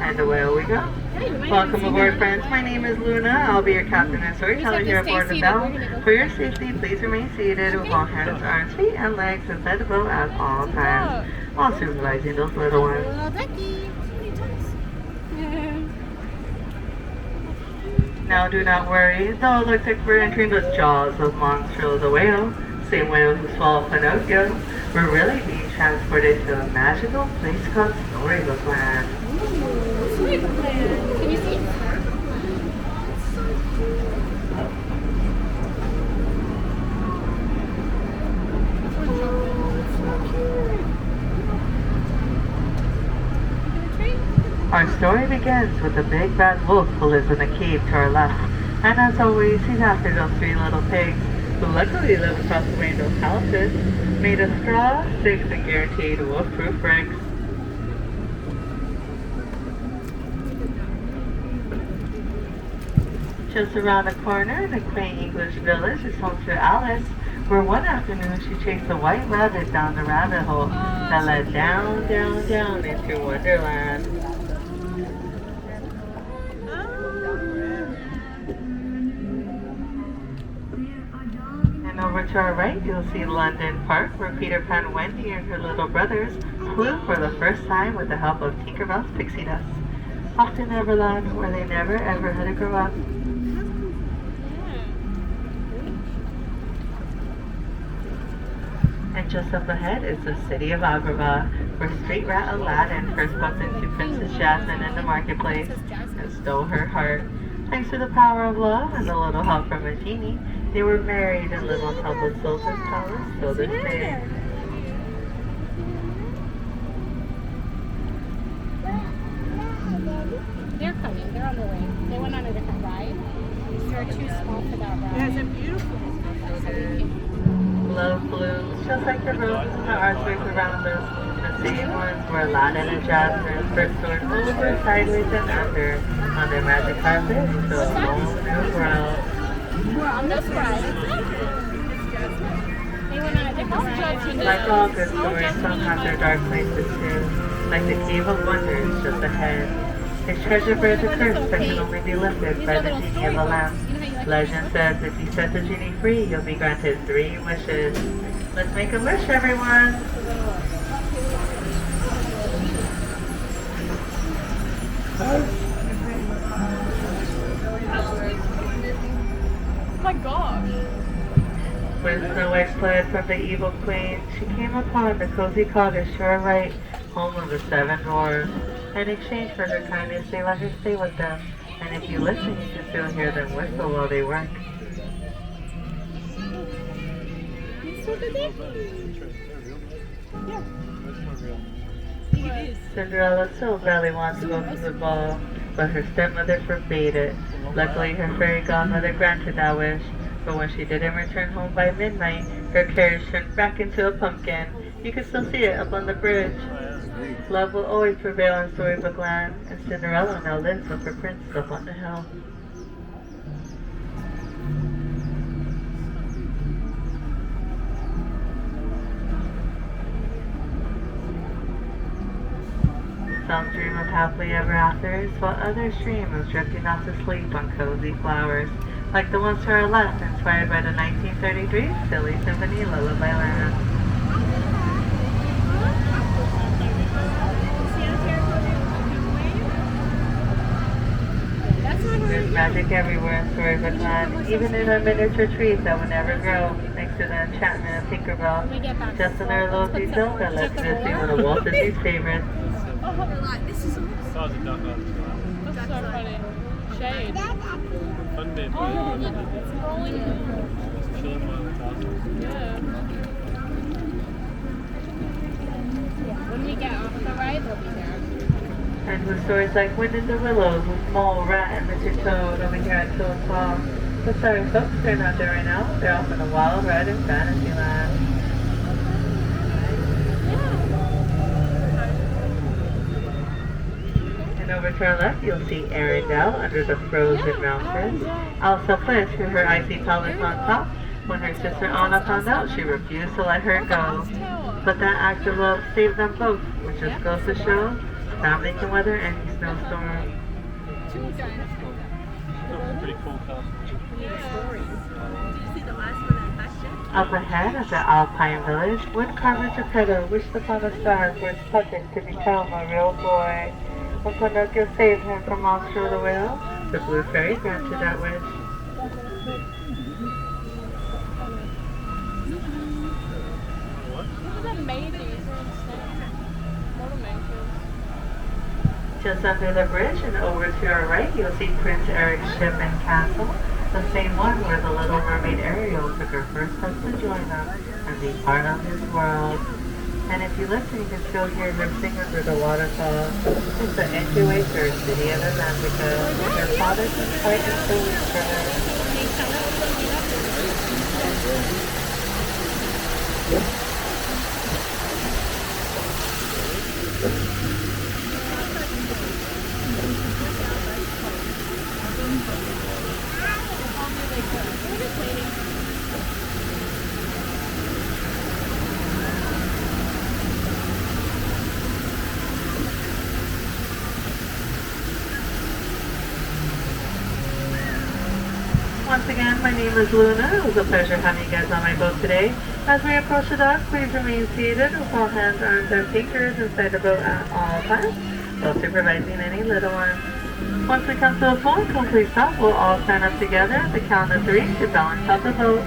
and away we go. Welcome aboard, friends. My name is Luna. I'll be your captain and storyteller here aboard the Belle. For your safety, please remain seated with all hands, arms, feet, and legs inside the boat at all times, while supervising those little ones. Now do not worry, though it looks like we're entering the jaws of Monstro the whale, same whale who swallowed Pinocchio. We're really being transported to a magical place called Storybook Land. Storybook Land. Can you see it? Our story begins with a big bad wolf who lives in a cave to our left. And as always, he's after those three little pigs, who luckily live across the rainbow houses, made of straw, sticks, and guaranteed wolf-proof bricks. Just around the corner in a quaint English village is home to Alice, where one afternoon she chased a white rabbit down the rabbit hole that led down, down, down into Wonderland. And over to our right, you'll see London Park, where Peter Pan, Wendy, and her little brothers flew for the first time with the help of Tinkerbell's pixie dust. Off to Neverland, where they never ever had to grow up. And just up ahead is the city of Agrabah, where street rat Aladdin first bumped into Princess Jasmine in the marketplace and stole her heart. Thanks to the power of love and a little help from a genie, they were married and live on top of Sultan's palace till this day. They're coming. They're on their way. They went on a different ride. They're too small for that ride. Yeah, it's a beautiful. Love blooms, just like the roses in the archways around us, the same ones where Aladdin and Jasmine first soared over, sideways, and under on their magic carpet to a whole new world. We're on this ride. They went on a different ride. Like all good stories, some have their dark places too, like the Cave of Wonders just ahead. Its treasure bears a curse that can only be lifted by the genie of a lamp. Legend says if you set the genie free, you'll be granted 3 wishes. Let's make a wish, everyone! Oh my gosh. When Snow White fled from the evil queen, she came upon the cozy cottage to her right, home of the 7 dwarves. In exchange for her kindness, they let her stay with them. And if you listen, you can still hear them whistle while they work. Cinderella so badly wanted to go to the ball, but her stepmother forbade it. Luckily, her fairy godmother granted that wish, but when she didn't return home by midnight, her carriage turned back into a pumpkin. You can still see it up on the bridge. Love will always prevail in Storybook Land, and Cinderella now lives with her prince up on the hill. Some dream of happily ever afters, while others dream of drifting off to sleep on cozy flowers, like the ones to our left, inspired by the 1933 Silly Symphony Lullaby Land. There's magic everywhere in Storybook Land, even in our miniature trees that will never grow, thanks to the enchantment of Tinkerbell. Just another little detail that lets Disney one of Walt Disney's favorites. This is Saw the duck on the That's so funny. Shade. fun baby. Oh, look, it's rolling. Just chilling while it's awesome. Yeah. When we get off the ride, they'll be there. And with stories like Wind in the Willows with Mole, Rat, and Mr. Toad over here at Toad's Hall. The sorry folks, they're not there right now. They're off on a wild ride in Fantasyland. And over to our left, you'll see Arendelle under the frozen mountains. Elsa fled to her icy palace on top. When her sister Anna found out, she refused to let her go. But that act of love saved them both, which just goes to show family can weather any snowstorm. Two giant. Pretty cool castle. Did you see the last one I passed? Up ahead at the Alpine Village, woodcarver Geppetto wished upon a star for its puppet to become a real boy. When Pinocchio saved him from Monstro the Whale, the Blue Fairy granted that wish. What? Look at the mayonnaise instead. What a mansion. Just under the bridge and over to our right, you'll see Prince Eric's ship and castle, the same one where the Little Mermaid Ariel took her first step to join them and be part of his world. And if you listen, you can still hear her sing under the waterfall. It's the entryway to her city of Atlantica. Her father can fight and believe for her. Once again, my name is Luna. It was a pleasure having you guys on my boat today. As we approach the dock, please remain seated with all hands, arms, and fingers inside the boat at all times, while supervising any little ones. Once we come to a full and complete stop, we'll all stand up together at the count of 3 to balance out the boat.